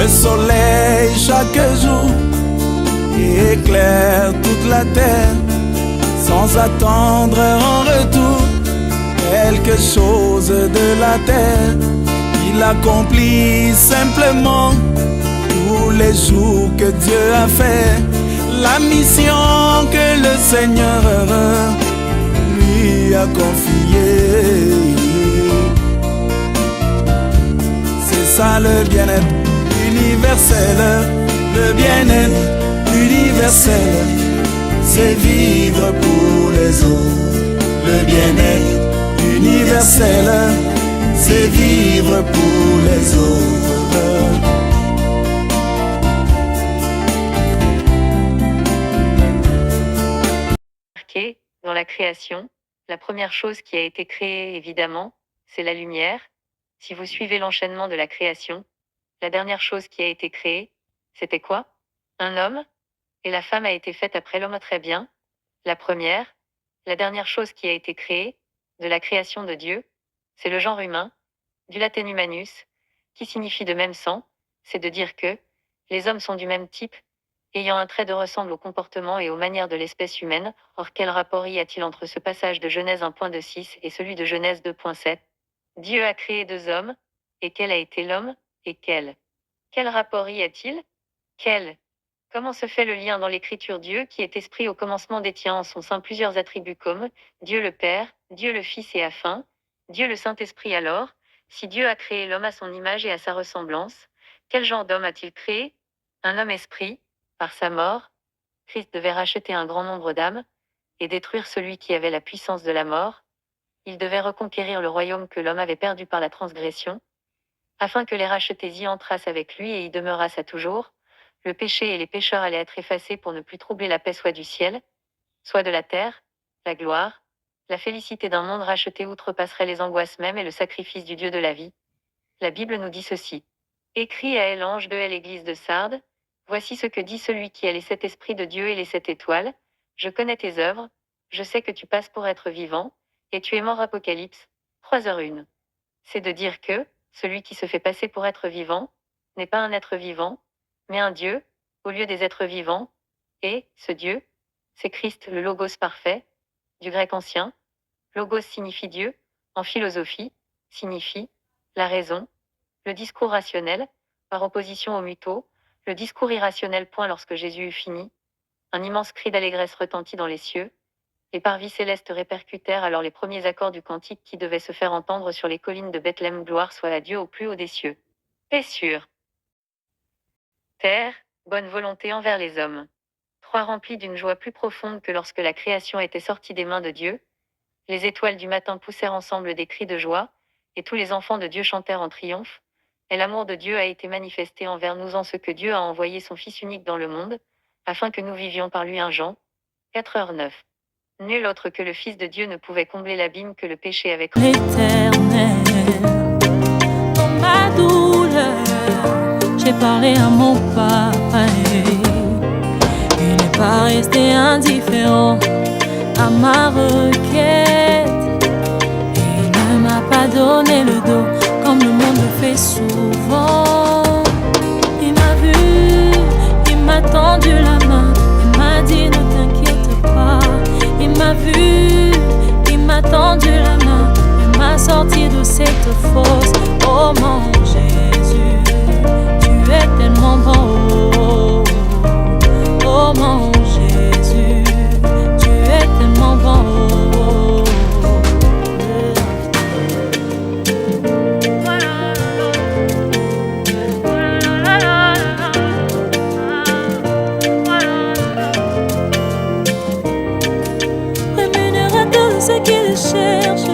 Le soleil chaque jour éclaire toute la terre, sans attendre en retour quelque chose de la terre. Il accomplit simplement tous les jours que Dieu a fait, la mission que le Seigneur lui a confiée. C'est ça le bien-être universel, le bien-être universel, c'est vivre pour les autres. Le bien-être universel, c'est vivre pour les autres. Dans la création, la première chose qui a été créée, évidemment, c'est la lumière. Si vous suivez l'enchaînement de la création, la dernière chose qui a été créée, c'était quoi? Un homme, et la femme a été faite après l'homme. Très bien. La première, la dernière chose qui a été créée, de la création de Dieu, c'est le genre humain, du latin humanus, qui signifie de même sang, c'est de dire que les hommes sont du même type, ayant un trait de ressemble au comportement et aux manières de l'espèce humaine. Or, quel rapport y a-t-il entre ce passage de Genèse 1.26 et celui de Genèse 2.7? Dieu a créé deux hommes, et quel a été l'homme, et quel rapport y a-t-il? Quel Comment se fait le lien dans l'écriture? Dieu, qui est esprit au commencement, détient en son sein plusieurs attributs comme Dieu le Père, Dieu le Fils et afin, Dieu le Saint-Esprit. Alors, si Dieu a créé l'homme à son image et à sa ressemblance, quel genre d'homme a-t-il créé? Un homme esprit. Par sa mort, Christ devait racheter un grand nombre d'âmes et détruire celui qui avait la puissance de la mort. Il devait reconquérir le royaume que l'homme avait perdu par la transgression, afin que les rachetés y entrassent avec lui et y demeurassent à toujours. Le péché et les pécheurs allaient être effacés pour ne plus troubler la paix soit du ciel, soit de la terre. La gloire, la félicité d'un monde racheté outrepasserait les angoisses mêmes et le sacrifice du Dieu de la vie. La Bible nous dit ceci. Écrit à elle, ange de l'église de Sardes, voici ce que dit celui qui a les 7 esprits de Dieu et les 7 étoiles. Je connais tes œuvres, je sais que tu passes pour être vivant, et tu es mort. Apocalypse 3h01. C'est de dire que celui qui se fait passer pour être vivant n'est pas un être vivant, mais un Dieu, au lieu des êtres vivants, et ce Dieu, c'est Christ, le Logos parfait, du grec ancien. Logos signifie Dieu, en philosophie, signifie la raison, le discours rationnel, par opposition au mytho, le discours irrationnel. Lorsque Jésus eut fini, un immense cri d'allégresse retentit dans les cieux. Les parvis célestes répercutèrent alors les premiers accords du cantique qui devait se faire entendre sur les collines de Bethléem. Gloire soit à Dieu au plus haut des cieux. Paix sur terre, bonne volonté envers les hommes. 3. Remplis d'une joie plus profonde que lorsque la création était sortie des mains de Dieu, les étoiles du matin poussèrent ensemble des cris de joie, et tous les enfants de Dieu chantèrent en triomphe. Et l'amour de Dieu a été manifesté envers nous en ce que Dieu a envoyé son Fils unique dans le monde, afin que nous vivions par lui. 1 Jean 4h09. Nul autre que le Fils de Dieu ne pouvait combler l'abîme que le péché avait creusé. L'Éternel, dans ma douleur, j'ai parlé à mon papa et il n'est pas resté indifférent à ma requête. Il ne m'a pas donné le dos comme le monde le fait souvent. Il m'a vu, il m'a tendu la main, il m'a dit ne t'inquiète pas. Il m'a vu, il m'a tendu la main, il m'a sorti de cette fosse. Oh mon Jésus, tu es tellement bon. Oh mon Jésus, tu es tellement bon. Rémunérateur de ceux qui le cherchent,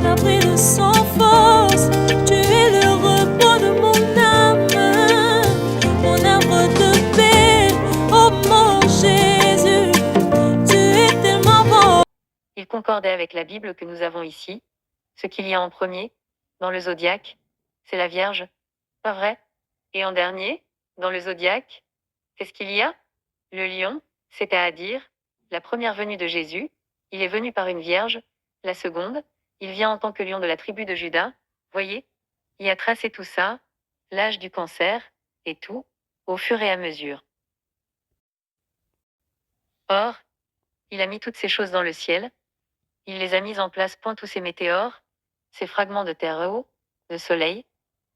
l'abri de sans force, tu es le repos de mon âme, mon arbre de paix. Oh mon Jésus, tu es tellement bon. Il concordait avec la Bible que nous avons ici. Ce qu'il y a en premier, dans le zodiaque, c'est la Vierge, pas vrai? Et en dernier, dans le zodiaque, qu'est-ce qu'il y a? Le lion, c'est-à-dire la première venue de Jésus. Il est venu par une vierge. La seconde, il vient en tant que lion de la tribu de Juda. Voyez, il a tracé tout ça. L'âge du cancer, et tout, au fur et à mesure. Or, il a mis toutes ces choses dans le ciel, il les a mises en place, point tous ces météores, ces fragments de terre haut, de soleil,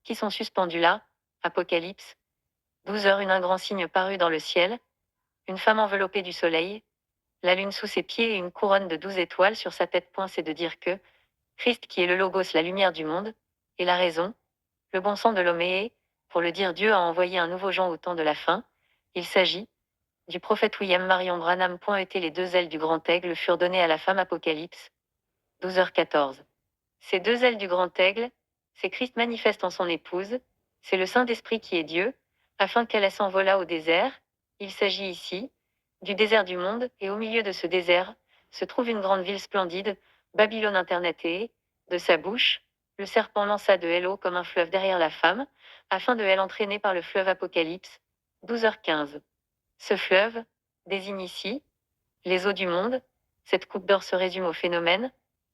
qui sont suspendus là, Apocalypse, 12 heures un grand signe parut dans le ciel, une femme enveloppée du soleil, la lune sous ses pieds et une couronne de 12 étoiles sur sa tête. C'est de dire que Christ, qui est le Logos, la lumière du monde, et la raison, le bon sang de l'homme et, pour le dire, Dieu a envoyé un nouveau Jean au temps de la fin. Il s'agit du prophète William Marion Branham. Les deux ailes du grand aigle furent données à la femme. Apocalypse, 12h14. Ces deux ailes du grand aigle, c'est Christ manifeste en son épouse, c'est le Saint-Esprit qui est Dieu, afin qu'elle s'envolât au désert. Il s'agit ici du désert du monde, et au milieu de ce désert se trouve une grande ville splendide, Babylone Internet, et, de sa bouche, le serpent lança de elle eau comme un fleuve derrière la femme, afin de elle entraîner par le fleuve. Apocalypse, 12h15. Ce fleuve désigne ici les eaux du monde. Cette coupe d'or se résume au phénomène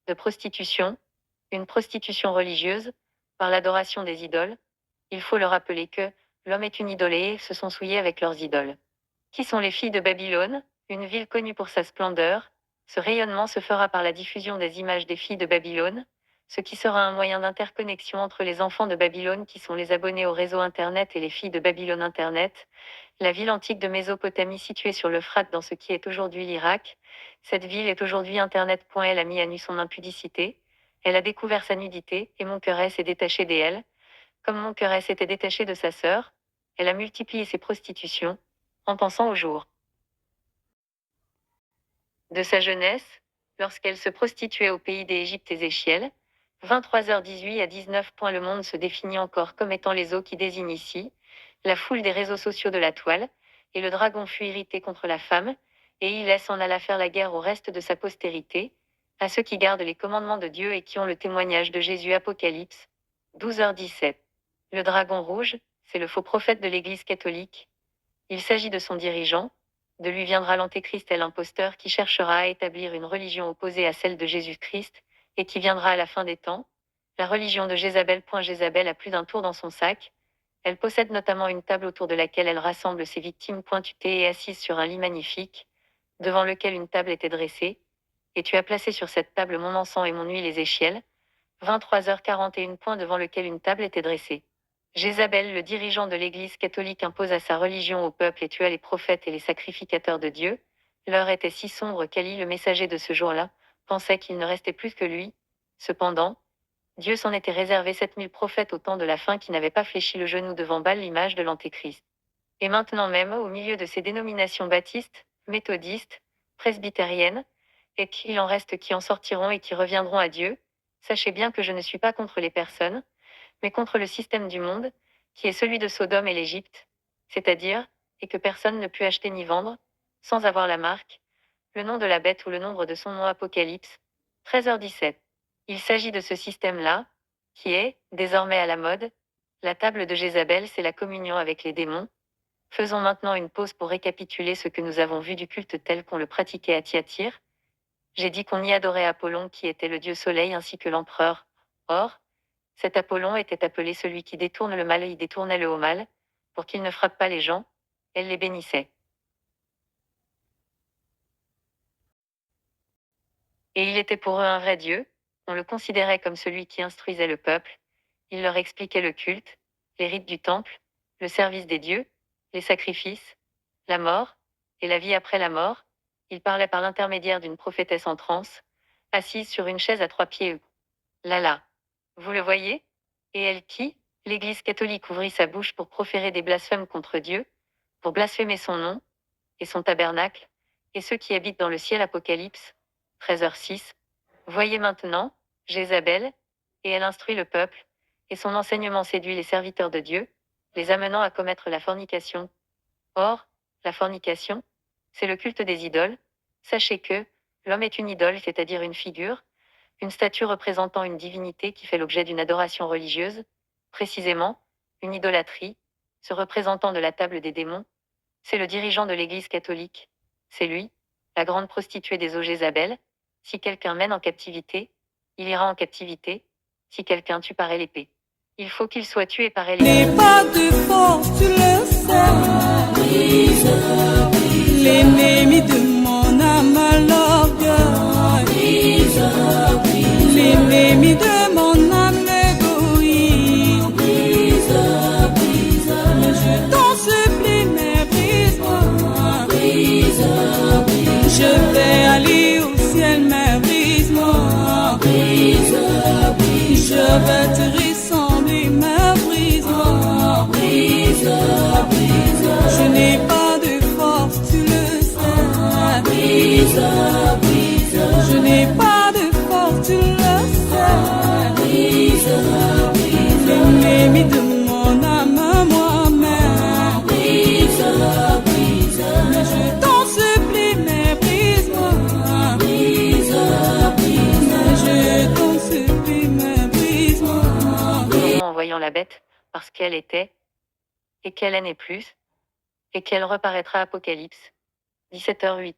de prostitution, une prostitution religieuse, par l'adoration des idoles. Il faut le rappeler que l'homme est une idole et se sont souillés avec leurs idoles. Qui sont les filles de Babylone, une ville connue pour sa splendeur? Ce rayonnement se fera par la diffusion des images des filles de Babylone, ce qui sera un moyen d'interconnexion entre les enfants de Babylone qui sont les abonnés au réseau Internet et les filles de Babylone Internet, la ville antique de Mésopotamie située sur l'Euphrate dans ce qui est aujourd'hui l'Irak. Cette ville est aujourd'hui Internet. Elle a mis à nu son impudicité, elle a découvert sa nudité, et mon cœur s'est détaché d'elle, comme mon cœur s'était détaché de sa sœur. Elle a multiplié ses prostitutions, en pensant au jour de sa jeunesse, lorsqu'elle se prostituait au pays d'Égypte et Échiel. 23h18 à 19. Le monde se définit encore comme étant les eaux qui désignent ici la foule des réseaux sociaux de la toile, et le dragon fut irrité contre la femme, et il s'en alla faire la guerre au reste de sa postérité, à ceux qui gardent les commandements de Dieu et qui ont le témoignage de Jésus. Apocalypse, 12h17. Le dragon rouge, c'est le faux prophète de l'Église catholique. Il s'agit de son dirigeant. De lui viendra l'antéchrist et l'imposteur qui cherchera à établir une religion opposée à celle de Jésus-Christ, et qui viendra à la fin des temps. La religion de Jézabel. Jézabel a plus d'un tour dans son sac. Elle possède notamment une table autour de laquelle elle rassemble ses victimes. Tu t'es assise sur un lit magnifique, devant lequel une table était dressée, et tu as placé sur cette table mon encens et mon huile. Les Échiel, 23h41. Devant lequel une table était dressée. Jézabel, le dirigeant de l'Église catholique, imposa sa religion au peuple et tua les prophètes et les sacrificateurs de Dieu. L'heure était si sombre qu'Élie, le messager de ce jour-là, pensait qu'il ne restait plus que lui. Cependant, Dieu s'en était réservé 7000 prophètes au temps de la fin qui n'avaient pas fléchi le genou devant Baal, l'image de l'Antéchrist. Et maintenant même, au milieu de ces dénominations baptistes, méthodistes, presbytériennes, et qu'il en reste qui en sortiront et qui reviendront à Dieu, sachez bien que je ne suis pas contre les personnes, mais contre le système du monde, qui est celui de Sodome et l'Égypte, c'est-à-dire, et que personne ne put acheter ni vendre, sans avoir la marque, le nom de la bête ou le nombre de son nom. Apocalypse, 13h17. Il s'agit de ce système-là, qui est, désormais à la mode, la table de Jézabel. C'est la communion avec les démons. Faisons maintenant une pause pour récapituler ce que nous avons vu du culte tel qu'on le pratiquait à Thyatire. J'ai dit qu'on y adorait Apollon qui était le dieu soleil ainsi que l'empereur. Or, cet Apollon était appelé celui qui détourne le mal, et il détournait le haut mal, pour qu'il ne frappe pas les gens, elle les bénissait. Et il était pour eux un vrai Dieu, on le considérait comme celui qui instruisait le peuple, il leur expliquait le culte, les rites du temple, le service des dieux, les sacrifices, la mort, et la vie après la mort. Il parlait par l'intermédiaire d'une prophétesse en transe, assise sur une chaise à 3 pieds. Là. Vous le voyez? Et elle qui, l'Église catholique, ouvrit sa bouche pour proférer des blasphèmes contre Dieu, pour blasphémer son nom, et son tabernacle, et ceux qui habitent dans le ciel. Apocalypse, 13h06. Voyez maintenant, Jézabel, et elle instruit le peuple, et son enseignement séduit les serviteurs de Dieu, les amenant à commettre la fornication. Or, la fornication, c'est le culte des idoles. Sachez que l'homme est une idole, c'est-à-dire une figure, une statue représentant une divinité qui fait l'objet d'une adoration religieuse, précisément, une idolâtrie, se représentant de la table des démons. C'est le dirigeant de l'Église catholique. C'est lui, la grande prostituée des eaux Jézabel. Si quelqu'un mène en captivité, il ira en captivité. Si quelqu'un tue par l'épée, Il faut qu'il soit tué par N'aie Elias. pas de force, tu le sais. Brise, brise. L'ennemi de mon âme a l'orgueil. Brise, brise. L'ennemi de mon âme l'égoïsme. Brise, brise. Mais je t'en supplie, mais brise-moi. Brise, brise. Je vais aller au ciel, mais brise-moi. Brise, brise. Je vais te ressembler, mais brise-moi. Brise, brise. Je n'ai pas de force, tu le sais. Brise, brise. Je n'ai pas de force, tu le sais. Brise, brise. L'ennemi de mon âme à moi-même. Brise, brise. Mais je t'en supplie, mais brise-moi. Brise, brise. Mais je t'en supplie, mais brise-moi. En voyant la bête, parce qu'elle était, et qu'elle n'est plus, et qu'elle reparaîtra. Apocalypse 17h08.